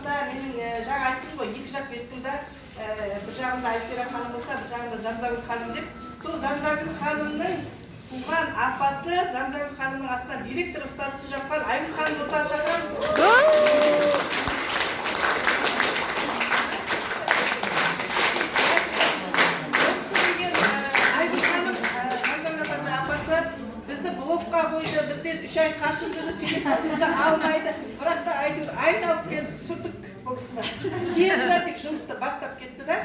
болмаса менің жаңа айттым ғой, екі жақ беттім да бір жағында Айфира ханым болса, бір жағында Замзагүл ханым деп. Сол Замзагүл ханымның туған апасы, Замзагүл ханымның астынан директор статусы жапқан Айгүл ханымды ортаға шақырамыз. Бізден 3 ай қашып жүрді, телефонымызды алмайды. Бірақ та әйтеуір айналып келіп түсірдік бұл кісіні. Келді да тек жұмысты бастап кетті да.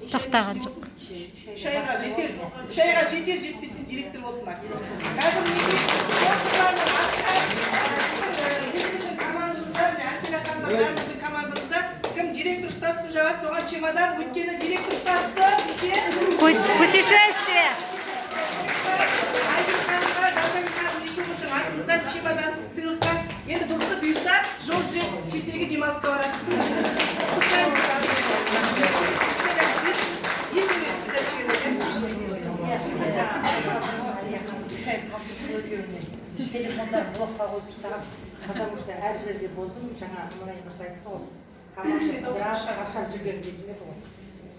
Тоқтаған жоқ. 3 айға жетер жетпестен директор болды Максим. Қазір біздің командамызда кім директор статусын жабады, соған чемодан, өйткені директор статусы путешествие. Артымыздан чемодан сыйлыққа енді дұрысы бұйырса жол жүреді, шетелге демалысқа барады. Телефондар блокқа қойып тастаған, потому что әр жерде болдым, жаңа мына бір айтты ғой, команда біраз қашап жүрген кезім еді ғой.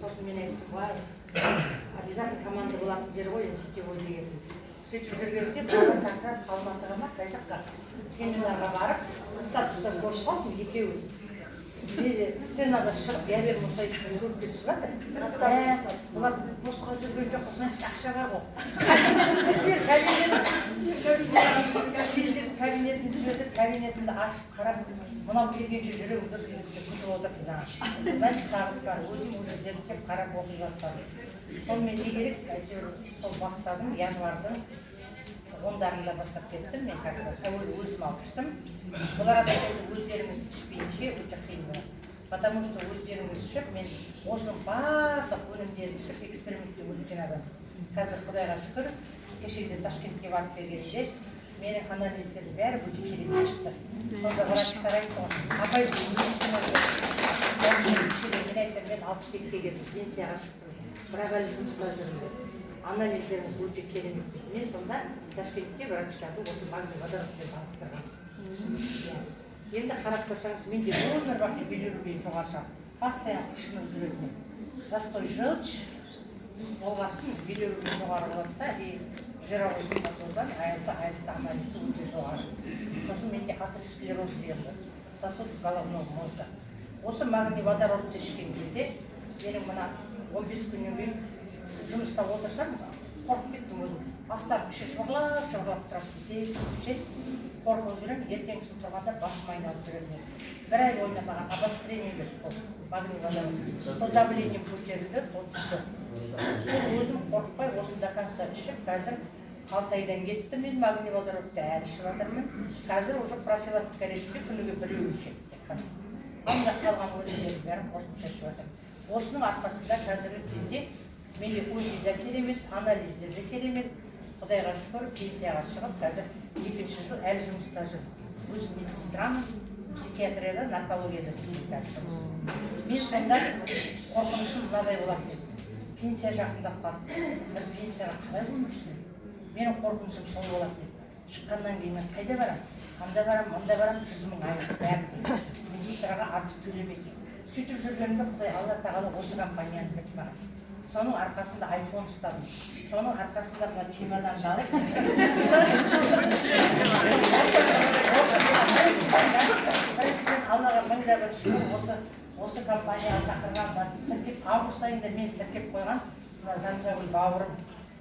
Сосын мен айттым, обязательно команда болатын жер ғой, сетевой дегенсің. Сөйтіп жүргенде как раз Алматыға ма, қай жаққа семинарға барып, статуста көріп қалдым, екеуі. Сценада шығып, Ябер Мұсаевтың көріп кетіп жатыр. Бұлар босқа жүрген жоқ, значит ақша бар ғой. Кабинетімді ашып қарап, мынау келгенше жүрегім дұрыс күтіп отырып жаңа. Значит табыс бар, өзім уже зерттеп қарап оқи бастадым. Сонымен не керек, әйтеуір сол бастадым, январдың 10-дарында бастап кеттім, мен как раз өзім алып іштім. Бұлар адамды өздеріңіз ішпейінше өте қиын болады. Потому что өздеріңіз ішіп, мен осы барлық өнімдерді ішіп, экспериментте өткен адам. Қазір Құдайға шүкір, кешеде Ташкентке барып бергенде, менің анализдерім бәрі өте керемет шықты. Сонда врачтар айтты ғой, апай сіз не істемеңіз? Мен айттым, мен 62-ге келдім, пенсияға шықтым. Бірақ әлі жұмыста жүрмін. Анализдеріміз өте керемет. Мен сонда Ташкентте врачтарды осы магний водородпен таныстырған. Енді қарап тұрсаңыз, мен де өмір бақи билеумен жоғары шығам. Постоянно қышынып жүретін. Застой желчь болғасын билеумен жоғары болады да, жировой гематоздан айызда анализі өте жоғары. Сосын менде атеросклероз деген болды. Сосуд головного мозга. Осы магний водородты ішкен кезде, менің мына 15 күннен кейін жұмыста отырсам, қорқып кеттім өзім. Астарым іші шоғлап тұрып, қорқып жүрем, ертеңгісін тұрғанда басым айналып жүремін. Бір ай бойына маған обострение берді, магний водород. То давлением көтерілді, то түсті. Өзім қорқпай, осы до конца ішіп, қазір 6 айдан кетті, мен магний водородты әлі ішіп жатырмын. Қазір уже профилактика ретінде күніге біреуін ішемін. Анда қалған өлімдерді бәрін қосымша ішіп жатырмын. Осының арқасында қазіргі кезде менде УЗИ де керемет, анализдер де керемет. Құдайға шүкір, пенсияға шығып, қазір 2-ші жыл әлі жұмыста жүрмін. Өзім медсестрамын, психиатрияда, наркологияда істейтін жұмыс. Мен сонда қорқынышым мынадай болады. Пенсия жақындап қалды. Бір пенсияға қалай өмір сүремін? Менің қорқынышым сол болады. Шыққаннан кейін мен қайда барам? Анда барам, 100 000 айлық бәрін. Медсестраға артық төлемейді. Сөйтіп жүргенімде Құдай Алла тағала осы компанияны берді маған. Соның арқасында iPhone ұстадым. Соның арқасында мына чемоданды алып. Аллаға мың да бір шүкір, осы компанияға шақырған, тіркеп август айында мен тіркеп қойған, Замзагүл бауырым,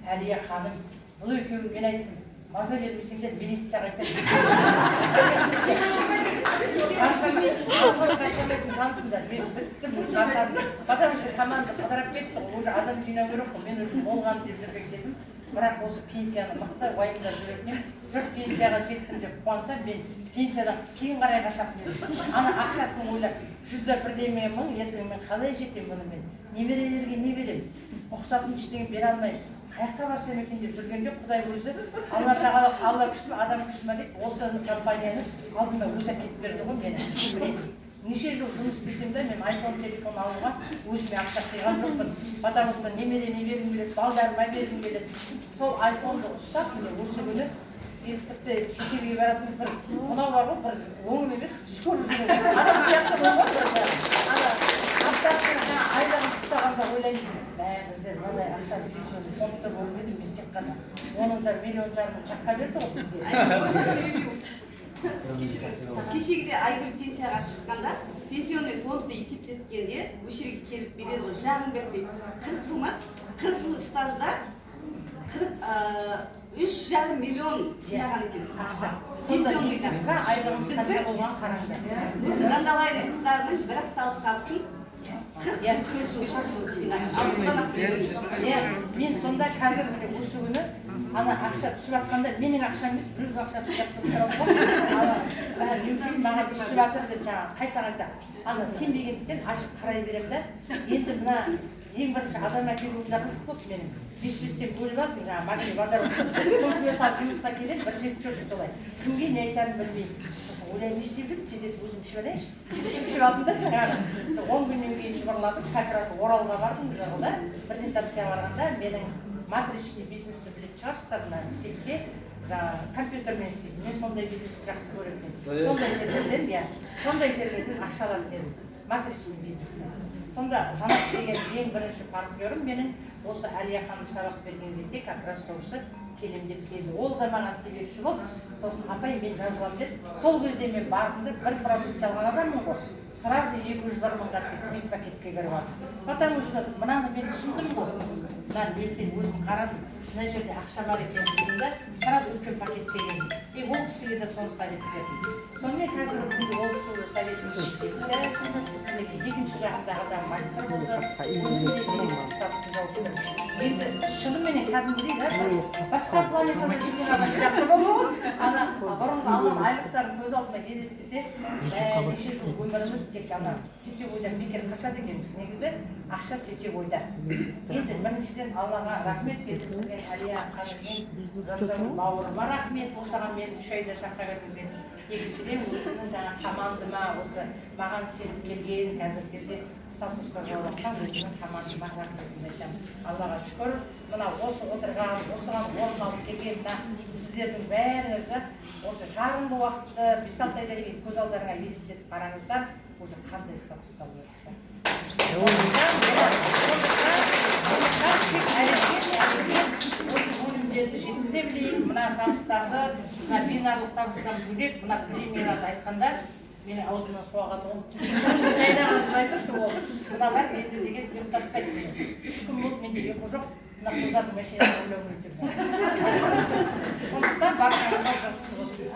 Әлия ханым, бұл екеуін мен айттым. Маза бермесеңдер милицияға айтады. Шаршамайтын жансыңдар, мен біттім, шаршадым. Потому что команда қыдырап кетті, уже адам жинау керек қой, мен өзім болғанын деп жүрген кезім. Бірақ осы пенсияны мықты уайымдап жүретінем. Жұрт пенсияға жеттім деп қуанса, мен пенсиядан кейін қарай қашап едім. Ана ақшасын ойлап, 100 мың, ертең мен қалай жетем бұны мен? Немерелерге не берем? Ұқсатын ештеңе бере алмаймын. Қаяққа барсам екен деп жүргенде Құдай өзі Алла тағала Алла күшті ме, адам күшті ме деп осы компанияны алдыма өзі әкеліп берді ғой мені. Неше жыл жұмыс істесем де мен iPhone телефон алуға өзіме ақша қиған жоқпын. Потому что немереме бергім келеді, балдарыма бергім келеді. Сол iPhone-ды ұстап, міне осы күні тіпті шетелге баратын бір мынау бар ғой, бір оң емес, түс көріп жүрген адам сияқты мен біздер мынандай ақша пенсион фондта болып едім, мен тек қана оның да 1,5 миллион жаққа берді ғой бізге. Кешегіде Айгүл пенсияға шыққанда, пенсионный фондты есептескенде, осы жерге келіп береді ғой, жинағын берді дейді. 40 жыл ма? 40 жыл стажда 3,5 миллион жинаған екен ақша. Пенсионный Пенсионный айлығымыз қанша болған қараңдар. Біз Дандалай қыздарының бір апталық табысын 40 жыл жинаған. Мен сонда қазір осы күні ана ақша түсіп жатқанда менің ақшам емес, біреудің ақшасы сияқты тұрып маған түсіп жатыр деп жаңағы қайта ана сенбегендіктен ашып қарай беремін да. Енді мына ең бірінші адам әкелуімде қызық болды менің. 5-5-тен бөліп алдым, жаңағы магний водород. Сол күні сағат жұмысқа келеді, бір жеріп жүрдім солай. Кімге не айтарын білмеймін. Ойлаймын, не істеп жүрмін, тездетіп өзім ішіп алайыншы. Ішіп алдым да жаңағы. 10 күннен кейін шұбырладым, как раз Оралға бардым жаңағыда. Презентацияға барғанда менің матричный бизнесті білетін шығарсыздар, мына сетке компьютермен істейді. Мен сондай бизнесті жақсы көремін. Сондай жерлерден ақша алатын едім. Матричный бизнесмен. Сонда Жанат деген ең бірінші партнерім менің осы Әлия ханым сабақ берген кезде как раз осы келемдеп келді. Ол да маған себепші болды. Сосын апай мен жазыламын деді. Сол кезде мен бардым да бір продукция алған адаммын ғой. Сразу 200 бір мыңға тек мен пакетке кіріп алдым. Потому что мынаны мен түсіндім ғой. Мен ертең өзім қарадым. Мына жерде ақша бар екен дедім да, сразу үлкен пакетке келдім. Ол кісіге де соны совет бердім. Сонымен қазіргі күнде ол кісі советін екінші жағындағы адам майстар болды. Енді шыныменен кәдімгідей да, басқа планетада жүрген адам сияқты болу. Ана бұрынғы алған айлықтарын көз алдына елестесе, неше жыл өміріміз тек ана сетевойдан бекер қашады екенбіз. Негізі ақша сетевойда. Енді біріншіден Аллаға рахмет, кездестірген Әлия ханыммен Замзам бауырыма рахмет, осыған мен 3 айда шаққа берген. Екіншіден өзімнің жаңа командыма, осы маған сеніп келген қазіргі кезде статустар жауапқан өзімнің командыма рахметімді айтамын. Аллаға шүкір, мына осы отырған, осыған орын алып келген сіздердің бәріңізді осы шағынғы уақытты 5-6 айдан кейін көз алдарыңа елестетіп қараңыздар, уже қандай статустар берісті. Жеткізе білейін, мына табыстарды, мына бинарлық табыстан бөлек, мына премияларды айтқанда, мені аузымнан суаға тоғым. Жайдағанды айтырсы ол. Мыналар енді деген ұйықтатпайды. 3 күн болды, менде ұйқы жоқ, мына қыздардың машинасы ойлаумен жүрген. Сондықтан баршаңызға жақсы болсын.